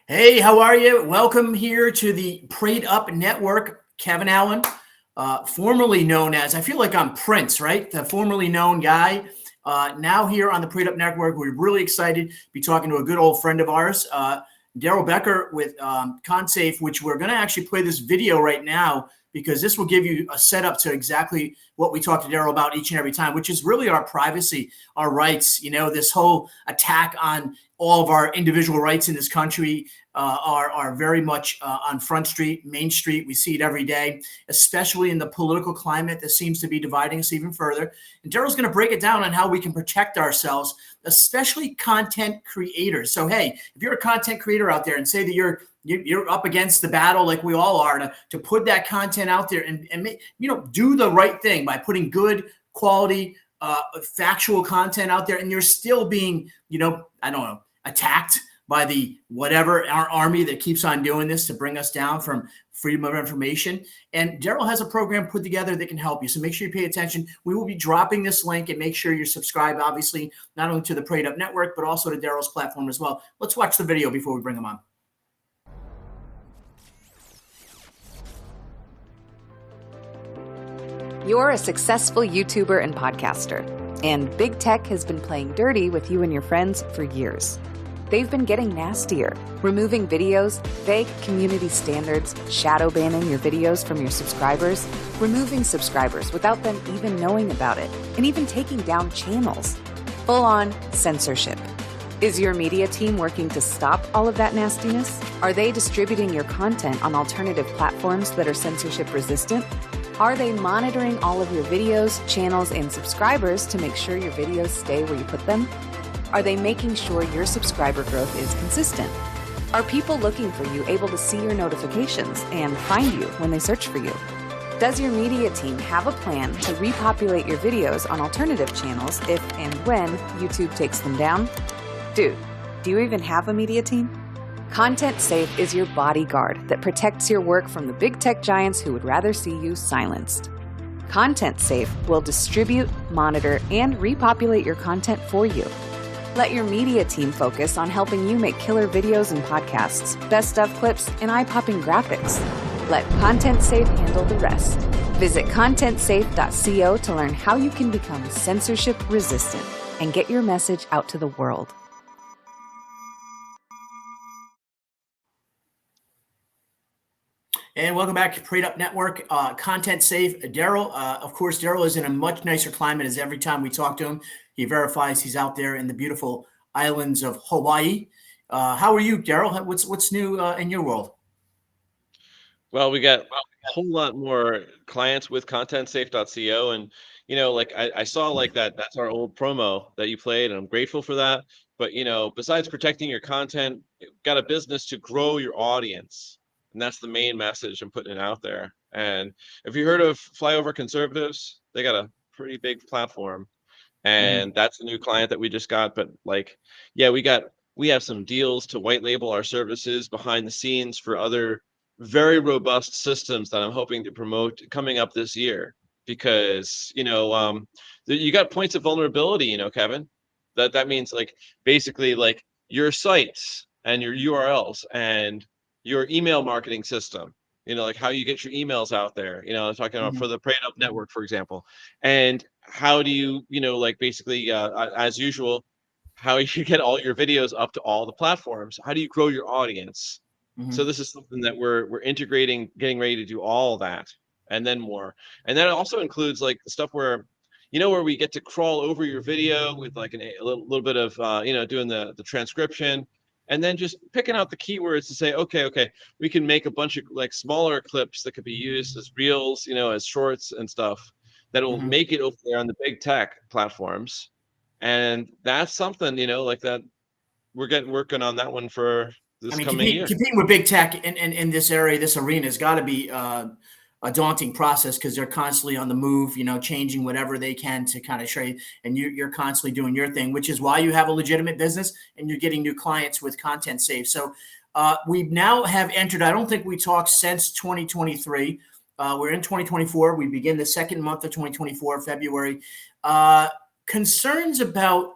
Hey, how are you? Welcome here to the Prayed Up Network. Kevin Allen, formerly known as, I feel like I'm Prince, right? The formerly known guy. Now here on the Prayed Up Network, we're really excited to be talking to a good old friend of ours, Darrell Becker with ConSafe, which we're going to actually play this video right now because this will give you a setup to exactly what we talk to Darrell about each and every time, which is really our privacy, our rights. You know, this whole attack on all of our individual rights in this country are very much on Front Street, Main Street. We see it every day, especially in the political climate that seems to be dividing us even further. And Darrell's going to break it down on how we can protect ourselves, especially content creators. So, hey, if you're a content creator out there and say that you're up against the battle like we all are to put that content out there and do the right thing by putting good quality factual content out there, and you're still being, attacked by the whatever our army that keeps on doing this to bring us down from freedom of information. And Darrell has a program put together that can help you. So make sure you pay attention. We will be dropping this link, and make sure you're subscribed, obviously, not only to the Prayed Up Network, but also to Darrell's platform as well. Let's watch the video before we bring him on. You're a successful YouTuber and podcaster, and big tech has been playing dirty with you and your friends for years. They've been getting nastier, removing videos, fake community standards, shadow banning your videos from your subscribers, removing subscribers without them even knowing about it, and even taking down channels. Full-on censorship. Is your media team working to stop all of that nastiness? Are they distributing your content on alternative platforms that are censorship resistant? Are they monitoring all of your videos, channels, and subscribers to make sure your videos stay where you put them? Are they making sure your subscriber growth is consistent? Are people looking for you able to see your notifications and find you when they search for you? Does your media team have a plan to repopulate your videos on alternative channels if and when YouTube takes them down? Dude, do you even have a media team? ContentSafe is your bodyguard that protects your work from the big tech giants who would rather see you silenced. ContentSafe will distribute, monitor, and repopulate your content for you. Let your media team focus on helping you make killer videos and podcasts, best of clips, and eye-popping graphics. Let ContentSafe handle the rest. Visit contentsafe.co to learn how you can become censorship resistant and get your message out to the world. And welcome back to Prayed Up Network, ContentSafe. Darrell, of course, Darrell is in a much nicer climate as every time we talk to him. He verifies he's out there in the beautiful islands of Hawaii. How are you, Darrell? What's new in your world? Well, we got a whole lot more clients with contentsafe.co. And, I saw like that's our old promo that you played, and I'm grateful for that. But, besides protecting your content, got a business to grow your audience. And that's the main message I'm putting it out there. And if you heard of Flyover Conservatives, they got a pretty big platform. And that's a new client that we just got. But we have some deals to white label our services behind the scenes for other very robust systems that I'm hoping to promote coming up this year. Because, you got points of vulnerability, Kevin. That means basically your sites and your URLs and your email marketing system, how you get your emails out there, I'm talking about for the Prayed Up Network, for example. And how do you, basically, as usual, how you get all your videos up to all the platforms? How do you grow your audience? So this is something that we're integrating, getting ready to do all that and then more. And that also includes stuff where, where we get to crawl over your video with a little bit of, doing the transcription. And then just picking out the keywords to say, okay, we can make a bunch of smaller clips that could be used as reels, as shorts and stuff that will make it over there on the big tech platforms. And that's something, that we're working on that one for this coming year. Competing with big tech in this area, this arena has got to be a daunting process because they're constantly on the move, changing whatever they can to kind of trade. And you're constantly doing your thing, which is why you have a legitimate business and you're getting new clients with ContentSafe. So we now have entered, I don't think we talked since 2023. We're in 2024. We begin the second month of 2024, February. Concerns about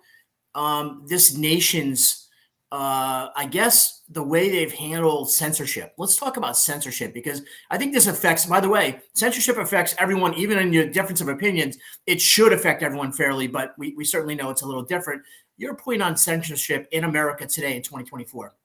this nation's I guess the way they've handled censorship. Let's talk about censorship, because I think this affects, by the way, censorship affects everyone, even in your difference of opinions. It should affect everyone fairly, but we certainly know it's a little different. Your point on censorship in America today in 2024.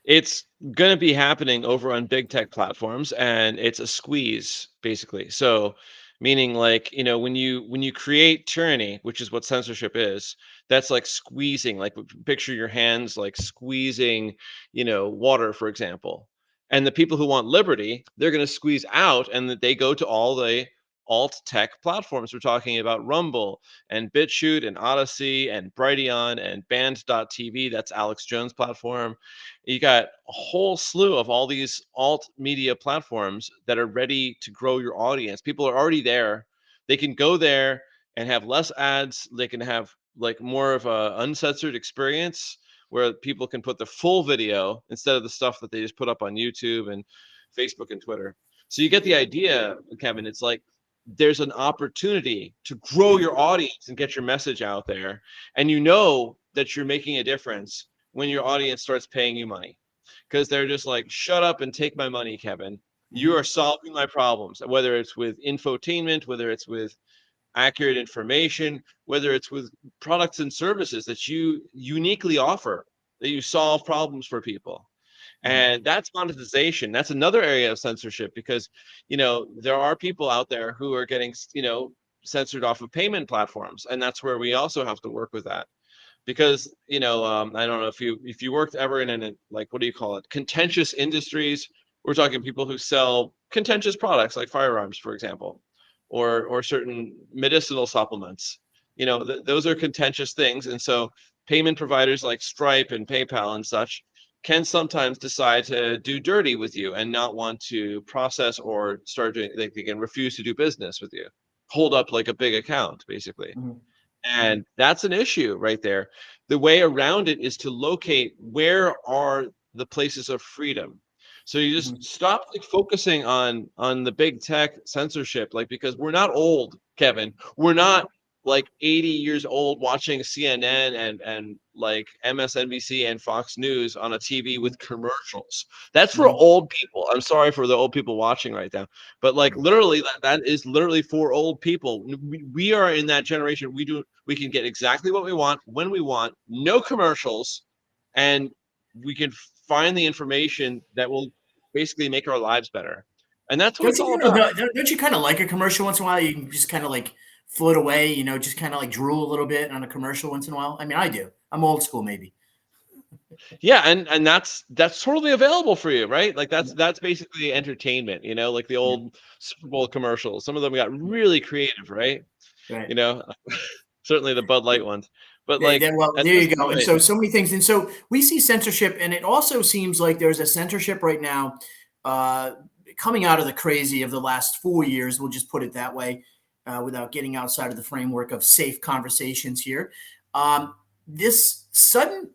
It's going to be happening over on big tech platforms, and it's a squeeze basically. So meaning, like, when you create tyranny, which is what censorship is, that's like squeezing, like picture your hands like squeezing, water, for example. And the people who want liberty, they're going to squeeze out, and that they go to all the alt tech platforms. We're talking about Rumble and BitChute and Odyssey and Brighteon and Band.tv. That's Alex Jones' platform. You got a whole slew of all these alt media platforms that are ready to grow your audience. People are already there. They can go there and have less ads. They can have like more of a uncensored experience where people can put the full video instead of the stuff that they just put up on YouTube and Facebook and Twitter. So you get the idea, Kevin. It's like there's an opportunity to grow your audience and get your message out there. And you know that you're making a difference when your audience starts paying you money, because they're just like, shut up and take my money, Kevin. You are solving my problems, whether it's with infotainment, whether it's with accurate information, whether it's with products and services that you uniquely offer, that you solve problems for people. And that's monetization. That's another area of censorship, because there are people out there who are getting censored off of payment platforms, and that's where we also have to work with that. Because I don't know if you worked ever in an, like, what do you call it, contentious industries. We're talking people who sell contentious products like firearms, for example, or certain medicinal supplements. Those are contentious things, and so payment providers like Stripe and PayPal and such can sometimes decide to do dirty with you and not want to process or start doing. They can refuse to do business with you, hold up like a big account, basically. Mhm. And that's an issue right there. The way around it is to locate where are the places of freedom. So you just Mhm. stop like focusing on the big tech censorship, like, because we're not old, Kevin. We're not like 80 years old watching CNN and like MSNBC and Fox News on a TV with commercials. That's for Mhm. old people. I'm sorry for the old people watching right now, but like literally that is literally for old people. We are in that generation. We can get exactly what we want when we want, no commercials, and we can find the information that will basically make our lives better. And that's what it's all about. Don't you kind of like a commercial once in a while? You can just kind of like float away, just kind of like drool a little bit on a commercial once in a while. I mean, I do. I'm old school, maybe. Yeah, and that's totally available for you, right? Like that's basically entertainment, like the Yeah. old Super Bowl commercials. Some of them got really creative, right? Right. You know, certainly the Bud Light ones. But like Well, at there this you go. And point, so many things. And so we see censorship, and it also seems like there's a censorship right now uh, coming out of the crazy of the last 4 years. We'll just put it that way, without getting outside of the framework of safe conversations here. This sudden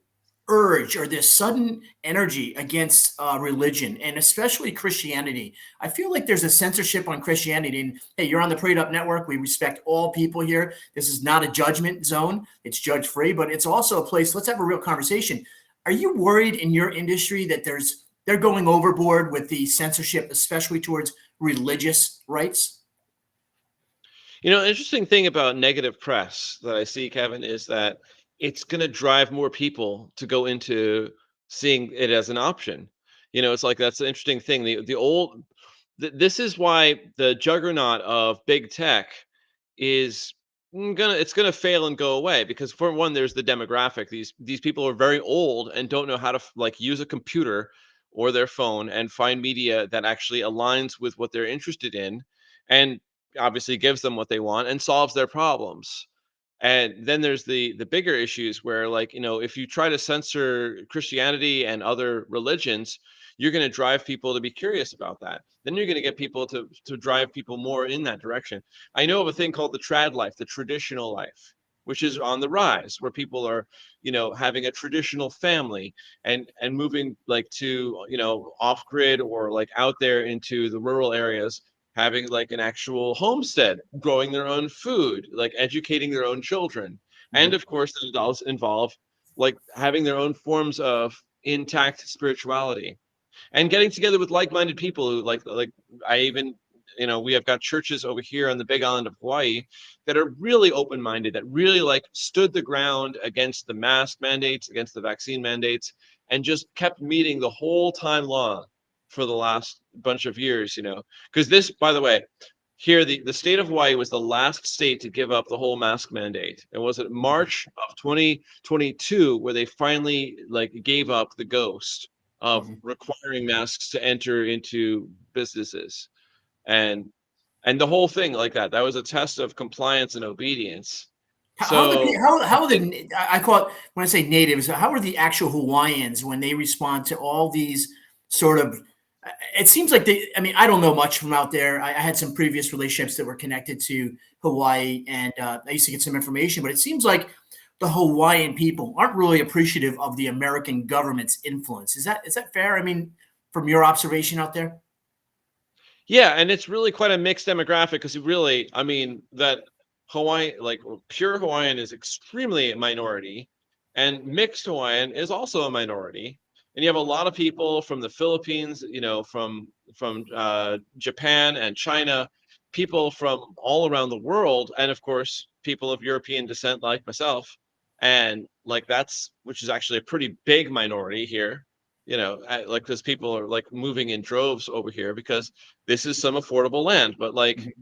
urge, or this sudden energy against religion, and especially Christianity. I feel like there's a censorship on Christianity. And hey, you're on the Prayed Up Network. We respect all people here. This is not a judgment zone. It's judge free, but it's also a place. Let's have a real conversation. Are you worried in your industry that they're going overboard with the censorship, especially towards religious rights? interesting thing about negative press that I see, Kevin, is that it's going to drive more people to go into seeing it as an option. It's like that's the interesting thing. This is why the juggernaut of big tech is it's gonna fail and go away, because for one, there's the demographic. These people are very old and don't know how to like use a computer or their phone and find media that actually aligns with what they're interested in, and obviously gives them what they want and solves their problems. And then there's the bigger issues where, like, if you try to censor Christianity and other religions, you're going to drive people to be curious about that. Then you're going to get people to drive people more in that direction. I know of a thing called the trad life, the traditional life, which is on the rise, where people are, having a traditional family and moving like to, off grid or like out there into the rural areas, having like an actual homestead, growing their own food, like educating their own children. And Mhm. of course, it does involve like having their own forms of intact spirituality and getting together with like-minded people who like I even, we have got churches over here on the big island of Hawaii that are really open-minded, that really like stood the ground against the mask mandates, against the vaccine mandates, and just kept meeting the whole time long for the last bunch of years, because this, by the way, here the state of Hawaii was the last state to give up the whole mask mandate. And was it March of 2022 where they finally like gave up the ghost of requiring masks to enter into businesses? And the whole thing like that was a test of compliance and obedience. So How are the, I call it, when I say natives, how are the actual Hawaiians when they respond to all these sort of, it seems like they, I mean, I don't know much from out there. I had some previous relationships that were connected to Hawaii, and I used to get some information, but it seems like the Hawaiian people aren't really appreciative of the American government's influence. Is that fair? I mean, from your observation out there? yeah, and it's really quite a mixed demographic because really, I mean, that Hawaii, like pure Hawaiian is extremely a minority, and mixed Hawaiian is also a minority. And you have a lot of people from the Philippines, from Japan and China, people from all around the world, and of course, people of European descent like myself. And like that's which is actually a pretty big minority here, like because people are like moving in droves over here because this is some affordable land. But like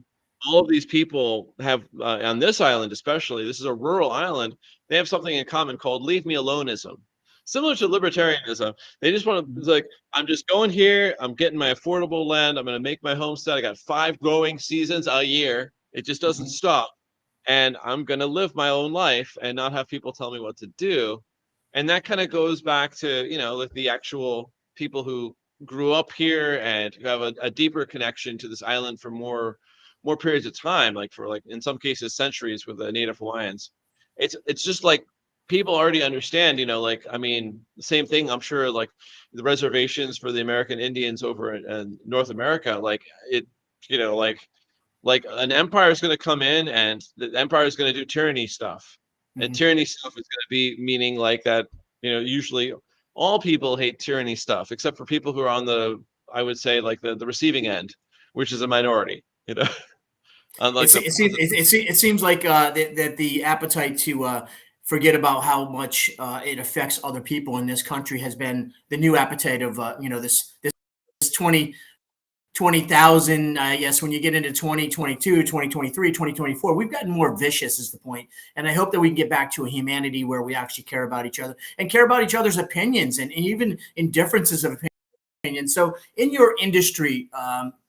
all of these people have on this island, especially, this is a rural island. They have something in common called "leave me aloneism," similar to libertarianism. They just want to, it's like, I'm just going here. I'm getting my affordable land. I'm going to make my homestead. I got 5 growing seasons a year. It just doesn't stop, and I'm going to live my own life and not have people tell me what to do. And that kind of goes back to, like the actual people who grew up here and who have a deeper connection to this island for more periods of time, like for like in some cases centuries with the Native Hawaiians. It's just like people already understand, like I mean, the same thing. I'm sure like the reservations for the American Indians over in North America, like it, like an empire is going to come in and the empire is going to do tyranny stuff. And tyranny stuff is going to be meaning like that, usually all people hate tyranny stuff, except for people who are on the, I would say, like the receiving end, which is a minority, unlike the It seems like that the appetite to forget about how much it affects other people in this country has been the new appetite of this 20,000. Yes, when you get into 2022, 2023, 2024, we've gotten more vicious is the point. And I hope that we can get back to a humanity where we actually care about each other and care about each other's opinions and even in differences of opinion. So in your industry,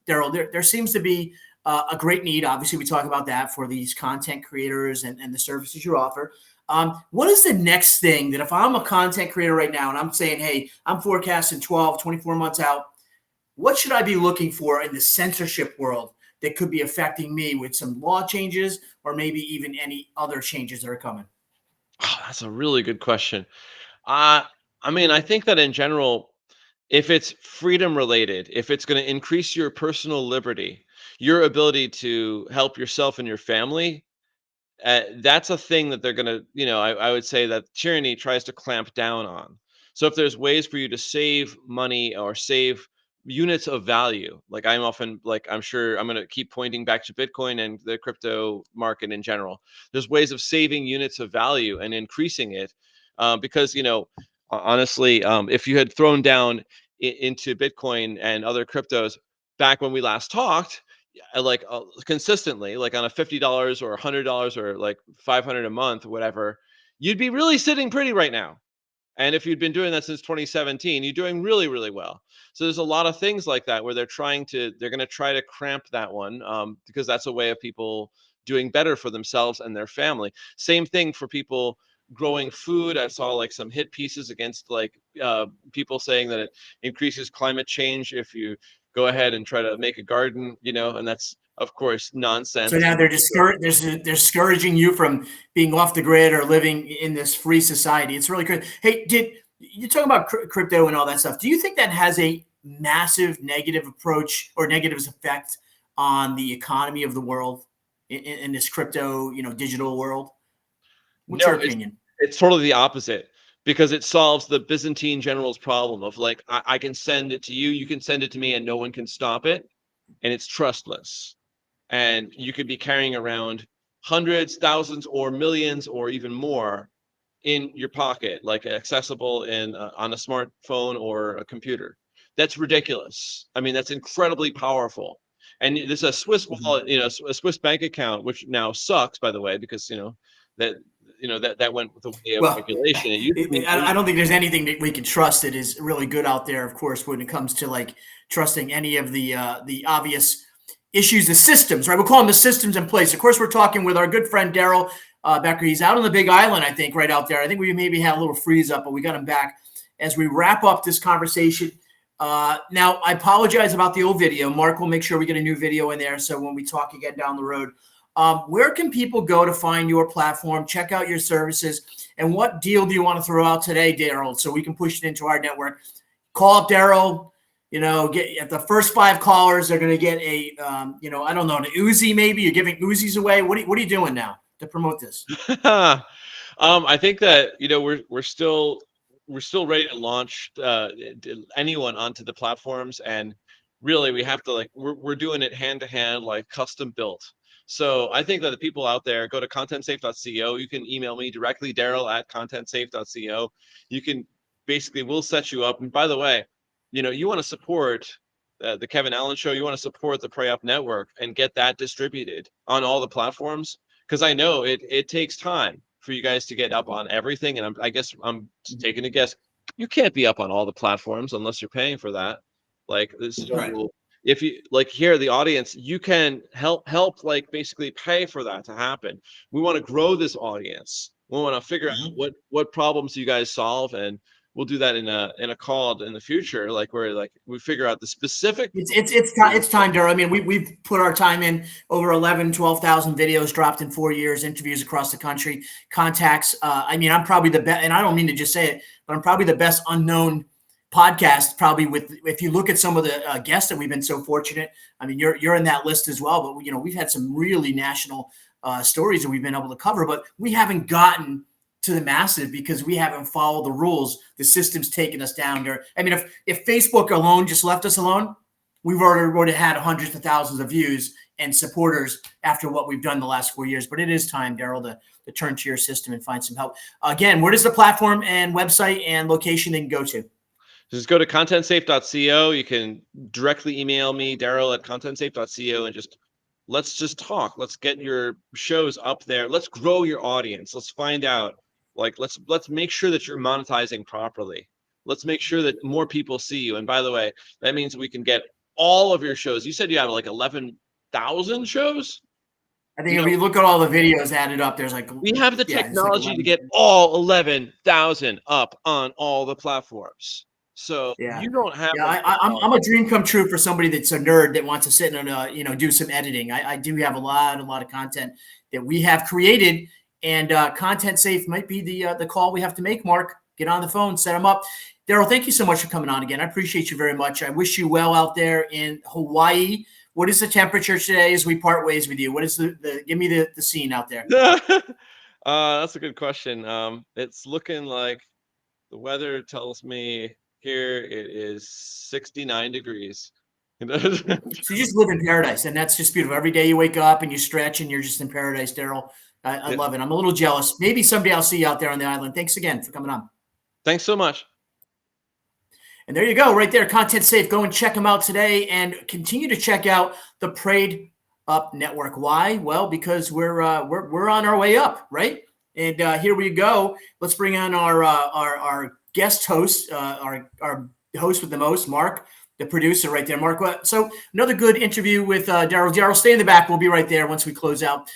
Darrell, there seems to be a great need. Obviously, we talk about that for these content creators and the services you offer. What is the next thing that if I'm a content creator right now and I'm saying, hey, I'm forecasting 12, 24 months out, what should I be looking for in the censorship world that could be affecting me with some law changes or maybe even any other changes that are coming? Oh, that's a really good question. Uh, I mean, I think that in general, if it's freedom related, if it's going to increase your personal liberty, your ability to help yourself and your family, that's a thing that they're going to, I would say that tyranny tries to clamp down on. So if there's ways for you to save money or save units of value, like I'm often like, I'm sure I'm going to keep pointing back to Bitcoin and the crypto market in general. There's ways of saving units of value and increasing it, because, honestly, if you had thrown down into Bitcoin and other cryptos back when we last talked, like consistently, like on a $50 or $100 or like 500 a month, whatever, you'd be really sitting pretty right now. And if you'd been doing that since 2017, you're doing really, really well. So there's a lot of things like that where they're going to try to cramp that one, because that's a way of people doing better for themselves and their family. Same thing for people growing food. I saw like some hit pieces against like people saying that it increases climate change if you go ahead and try to make a garden, and that's of course So nonsense. now they're discouraging you from being off the grid or living in this free society. It's really good. Hey, did you talk about crypto and all that stuff? Do you think that has a massive negative approach or negative effect on the economy of the world in this crypto, digital world? What's No, your it's opinion? it's totally the opposite. because it solves the Byzantine general's problem of like, I can send it to you, you can send it to me, and no one can stop it. And it's trustless. And you could be carrying around hundreds, thousands, or millions, or even more in your pocket, like accessible in on a smartphone or a computer. That's ridiculous. I mean, that's incredibly powerful. And there's a Swiss wallet, a Swiss bank account, which now sucks, by the way, because that that went with the way of Well, regulation. It used to be I don't think there's anything that we can trust that is really good out there. Of course, when it comes to like trusting any of the obvious issues, the systems, right? We'll call them the systems in place. Of course, we're talking with our good friend Darrell Becker. He's out on the Big Island, I think, right out there. I think we maybe had a little freeze up, but we got him back as we wrap up this conversation. Now, I apologize about the old video. Mark will make sure we get a new video in there, so when we talk again down the road. Where can people go to find your platform, check out your services, and what deal do you want to throw out today, Darrell, so we can push it into our network? Call up Darrell. Get at the first 5 callers, they're going to get a, I don't know, an Uzi maybe. You're giving Uzis away. What are you doing now to promote this? I think that we're still ready to launch anyone onto the platforms, and really we have to we're doing it hand to hand, like custom built. So I think that the people out there, go to contentsafe.co. You can email me directly, Darrell@contentsafe.co. You can we'll set you up. And by the way, you want to support the Kevin Allen Show. You want to support the Pray Up Network and get that distributed on all the platforms, because I know it takes time for you guys to get up on everything. And I guess I'm taking a guess. You can't be up on all the platforms unless you're paying for that. Like this is Right. If you here, the audience, you can help basically pay for that to happen. We want to grow this audience. We want to figure out what problems you guys solve, and we'll do that in a call in the future, where we figure out the specific. It's time, Darrell. I mean, we've put our time in, over 12,000 videos dropped in 4 years, interviews across the country, contacts. I mean, I'm probably the best, and I don't mean to just say it, but I'm probably the best unknown podcast, probably, if you look at some of the guests that we've been so fortunate. I mean, you're in that list as well, but we've had some really national stories that we've been able to cover, but we haven't gotten to the masses because we haven't followed the rules. The system's taken us down there. I mean, if Facebook alone just left us alone, we've already had hundreds of thousands of views and supporters after what we've done the last 4 years. But it is time, Darrell, to turn to your system and find some help. Again, where does the platform and website and location they can go to? Just go to contentsafe.co. You can directly email me, Darrell@contentsafe.co, and let's just talk. Let's get your shows up there. Let's grow your audience. Let's find out. Let's make sure that you're monetizing properly. Let's make sure that more people see you. And by the way, that means we can get all of your shows. You said you have 11,000 shows? I think if you look at all the videos added up, there's we have the technology to get all 11,000 up on all the platforms. So you don't have. Yeah, I'm a dream come true for somebody that's a nerd that wants to sit and do some editing. I do have a lot of content that we have created, and Content Safe might be the call we have to make. Mark, get on the phone, set them up. Darrell, thank you so much for coming on again. I appreciate you very much. I wish you well out there in Hawaii. What is the temperature today as we part ways with you? What is give me the scene out there? That's a good question. It's looking like the weather tells me here it is 69 degrees. So you just live in paradise, and that's just beautiful. Every day you wake up and you stretch and you're just in paradise, Darrell. I love it. I'm a little jealous. Maybe someday I'll see you out there on the island. Thanks again for coming on. Thanks so much. And there you go, right there, Content Safe. Go and check them out today, and continue to check out the Prayed Up Network. Why? Well, because we're on our way up, right? And here we go. Let's bring on our guest host, our host with the most, Mark, the producer right there. Mark, so another good interview with Darrell. Darrell, stay in the back. We'll be right there once we close out.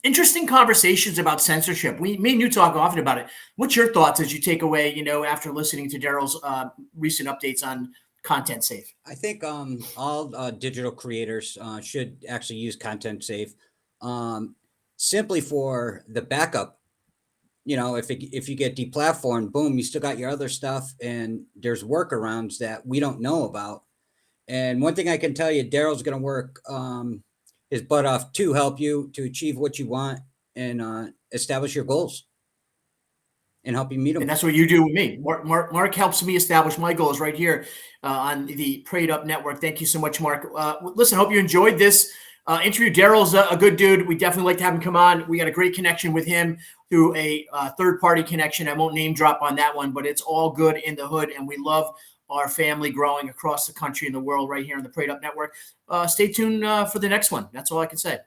Interesting conversations about censorship. Me and you talk often about it. What's your thoughts as you take away, after listening to Darrell's recent updates on Content Safe? I think all digital creators should actually use Content Safe simply for the backup. If you get deplatformed, boom, you still got your other stuff, and there's workarounds that we don't know about. And one thing I can tell you, Darrell's going to work his butt off to help you to achieve what you want and establish your goals. and help you meet them. And that's what you do with me. Mark helps me establish my goals right here on the Prayed Up Network. Thank you so much, Mark. Listen, hope you enjoyed this interview. Darrell's a good dude. We definitely like to have him come on. We got a great connection with him through a third-party connection. I won't name drop on that one, but it's all good in the hood, and we love our family growing across the country and the world right here on the Prayed Up Network. Stay tuned for the next one. That's all I can say.